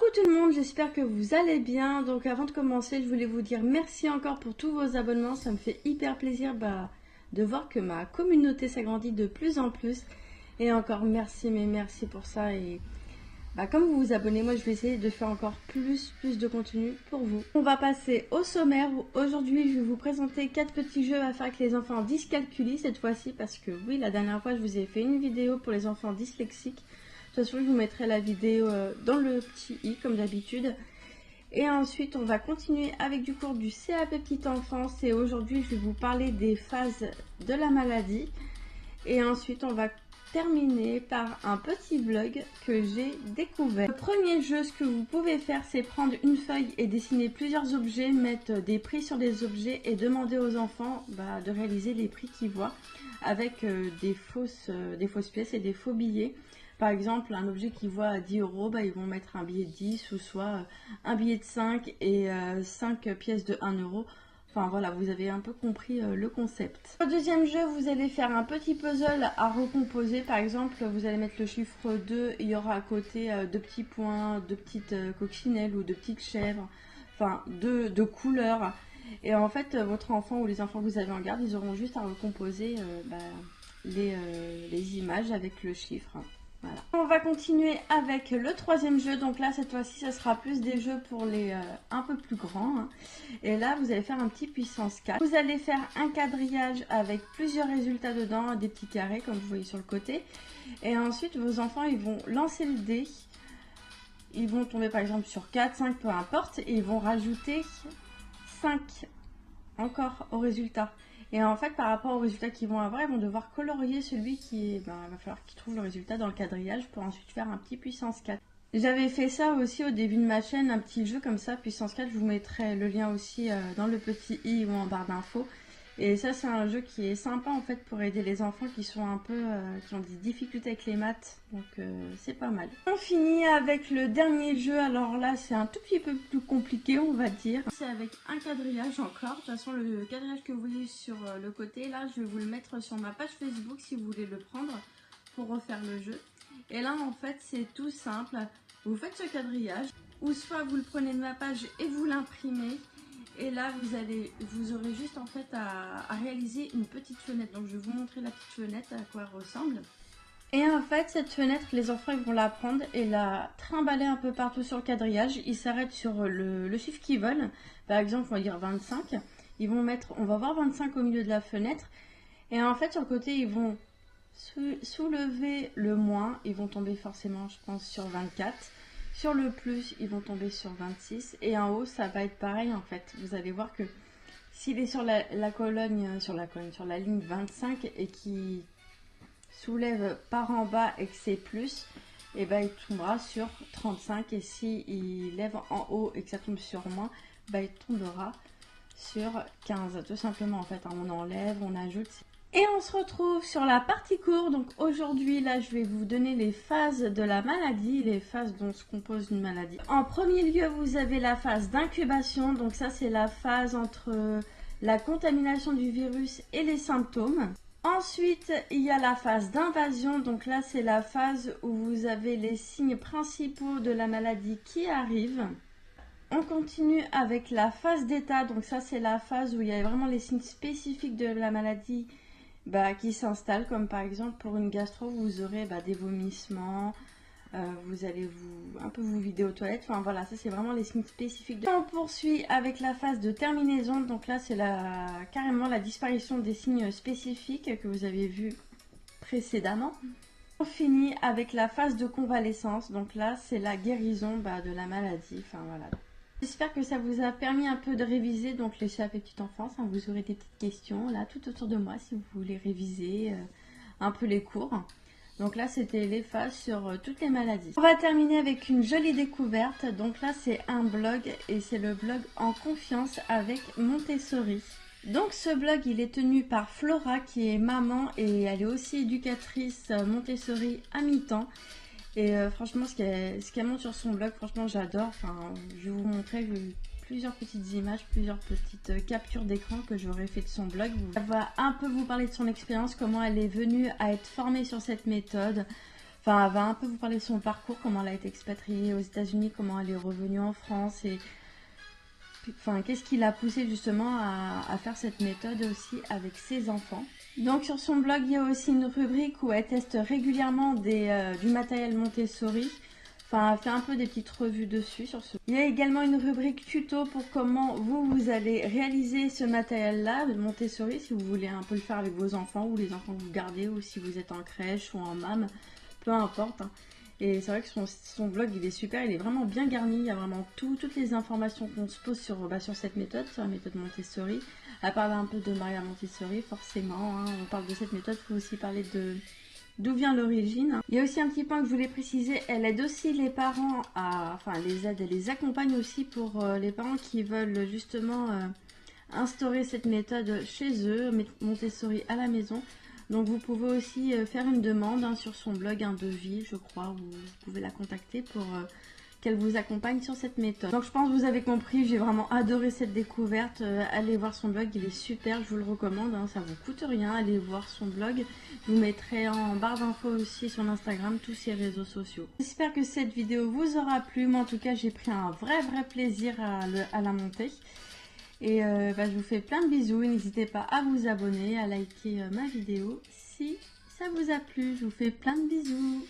Coucou tout le monde, j'espère que vous allez bien. Donc avant de commencer, je voulais vous dire merci encore pour tous vos abonnements. Ça me fait hyper plaisir de voir que ma communauté s'agrandit de plus en plus. Et encore merci, mais merci pour ça. Et comme vous vous abonnez, moi je vais essayer de faire encore plus de contenu pour vous. On va passer au sommaire. Aujourd'hui, je vais vous présenter 4 petits jeux à faire avec les enfants dyscalculiques cette fois-ci. Parce que oui, la dernière fois, je vous ai fait une vidéo pour les enfants dyslexiques. De toute façon, je vous mettrai la vidéo dans le petit i comme d'habitude. Et ensuite, on va continuer avec du cours du CAP Petite Enfance. Et aujourd'hui, je vais vous parler des phases de la maladie. Et ensuite, on va terminer par un petit vlog que j'ai découvert. Le premier jeu, ce que vous pouvez faire, c'est prendre une feuille et dessiner plusieurs objets, mettre des prix sur les objets et demander aux enfants de réaliser les prix qu'ils voient avec des fausses pièces et des faux billets. Par exemple, un objet qui voit à 10 €, ils vont mettre un billet de 10 ou soit un billet de 5 et 5 pièces de 1 €. Enfin voilà, vous avez un peu compris le concept. Au deuxième jeu, vous allez faire un petit puzzle à recomposer. Par exemple, vous allez mettre le chiffre 2, et il y aura à côté 2 petits points, 2 petites coccinelles ou 2 petites chèvres, enfin deux couleurs. Et en fait, votre enfant ou les enfants que vous avez en garde, ils auront juste à recomposer les images avec le chiffre. Voilà. On va continuer avec le troisième jeu. Donc là, cette fois-ci, ça sera plus des jeux pour les un peu plus grands. Et là, vous allez faire un petit puissance 4. Vous allez faire un quadrillage avec plusieurs résultats dedans, des petits carrés comme vous voyez sur le côté. Et ensuite, vos enfants, ils vont lancer le dé. Ils vont tomber par exemple sur 4, 5, peu importe. Et ils vont rajouter 5 encore au résultat. Et en fait, par rapport aux résultats qu'ils vont avoir, ils vont devoir colorier celui qui est... il va falloir qu'ils trouvent le résultat dans le quadrillage pour ensuite faire un petit puissance 4. J'avais fait ça aussi au début de ma chaîne, un petit jeu comme ça, puissance 4. Je vous mettrai le lien aussi dans le petit i ou en barre d'infos. Et ça, c'est un jeu qui est sympa en fait pour aider les enfants qui sont un peu... qui ont des difficultés avec les maths. Donc c'est pas mal. On finit avec le dernier jeu. Alors là, c'est un tout petit peu plus compliqué, on va dire. C'est avec un quadrillage encore. De toute façon, le quadrillage que vous voyez sur le côté, là, je vais vous le mettre sur ma page Facebook si vous voulez le prendre pour refaire le jeu. Et là, en fait, c'est tout simple. Vous faites ce quadrillage, ou soit vous le prenez de ma page et vous l'imprimez. Et là, vous aurez juste en fait à réaliser une petite fenêtre. Donc, je vais vous montrer la petite fenêtre, à quoi elle ressemble. Et en fait, cette fenêtre, les enfants, ils vont la prendre et la trimballer un peu partout sur le quadrillage. Ils s'arrêtent sur le chiffre qu'ils veulent. Par exemple, on va dire 25. Ils vont mettre, on va voir 25 au milieu de la fenêtre. Et en fait, sur le côté, ils vont soulever le moins. Ils vont tomber forcément, je pense, sur 24. Sur le plus, ils vont tomber sur 26. Et en haut, ça va être pareil en fait. Vous allez voir que s'il est sur la ligne 25 et qu'il soulève par en bas et que c'est plus, et il tombera sur 35. Et s'il lève en haut et que ça tombe sur moins, il tombera sur 15. Tout simplement en fait. On enlève, on ajoute. Et on se retrouve sur la partie cours. Donc aujourd'hui, là, je vais vous donner les phases de la maladie, les phases dont se compose une maladie. En premier lieu, vous avez la phase d'incubation. Donc ça, c'est la phase entre la contamination du virus et les symptômes. Ensuite, il y a la phase d'invasion. Donc là, c'est la phase où vous avez les signes principaux de la maladie qui arrivent. On continue avec la phase d'état. Donc ça, c'est la phase où il y a vraiment les signes spécifiques de la maladie qui s'installe, comme par exemple pour une gastro, vous aurez des vomissements, vous allez un peu vous vider aux toilettes, enfin voilà, ça c'est vraiment les signes spécifiques. On poursuit avec la phase de terminaison, donc là c'est carrément la disparition des signes spécifiques que vous avez vu précédemment. On finit avec la phase de convalescence, donc là c'est la guérison de la maladie, enfin voilà. J'espère que ça vous a permis un peu de réviser donc les CAP Petite Enfance. Vous aurez des petites questions là tout autour de moi si vous voulez réviser un peu les cours. Donc là c'était les phases sur toutes les maladies. On va terminer avec une jolie découverte. Donc là c'est un blog et c'est le blog En Confiance avec Montessori. Donc ce blog il est tenu par Flora qui est maman et elle est aussi éducatrice Montessori à mi-temps. Et franchement, ce qu'elle montre sur son blog, franchement, j'adore. Enfin, je vais vous montrer plusieurs petites images, plusieurs petites captures d'écran que j'aurais fait de son blog. Elle va un peu vous parler de son expérience, comment elle est venue à être formée sur cette méthode, Enfin, elle va un peu vous parler de son parcours, comment elle a été expatriée aux États-Unis, comment elle est revenue en France et enfin, qu'est-ce qui l'a poussé justement à faire cette méthode aussi avec ses enfants. Donc sur son blog, il y a aussi une rubrique où elle teste régulièrement du matériel Montessori. Enfin, elle fait un peu des petites revues dessus sur ce. Il y a également une rubrique tuto pour comment vous allez réaliser ce matériel-là de Montessori, si vous voulez un peu le faire avec vos enfants ou les enfants que vous gardez, ou si vous êtes en crèche ou en MAM, peu importe. Et c'est vrai que son blog, il est super, il est vraiment bien garni. Il y a vraiment toutes les informations qu'on se pose sur cette méthode, sur la méthode Montessori. Elle parle un peu de Maria Montessori, forcément. Hein. On parle de cette méthode, il faut aussi parler d'où vient l'origine. Il y a aussi un petit point que je voulais préciser, elle aide aussi les parents enfin, elle les accompagne aussi pour les parents qui veulent justement instaurer cette méthode chez eux, Montessori à la maison. Donc vous pouvez aussi faire une demande sur son blog, un devis, je crois, où vous pouvez la contacter pour qu'elle vous accompagne sur cette méthode. Donc je pense que vous avez compris, j'ai vraiment adoré cette découverte. Allez voir son blog, il est super, je vous le recommande, hein, ça vous coûte rien, allez voir son blog. Je vous mettrai en barre d'infos aussi sur Instagram tous ses réseaux sociaux. J'espère que cette vidéo vous aura plu, moi en tout cas j'ai pris un vrai plaisir à la monter. Et je vous fais plein de bisous et n'hésitez pas à vous abonner, à liker ma vidéo si ça vous a plu. Je vous fais plein de bisous.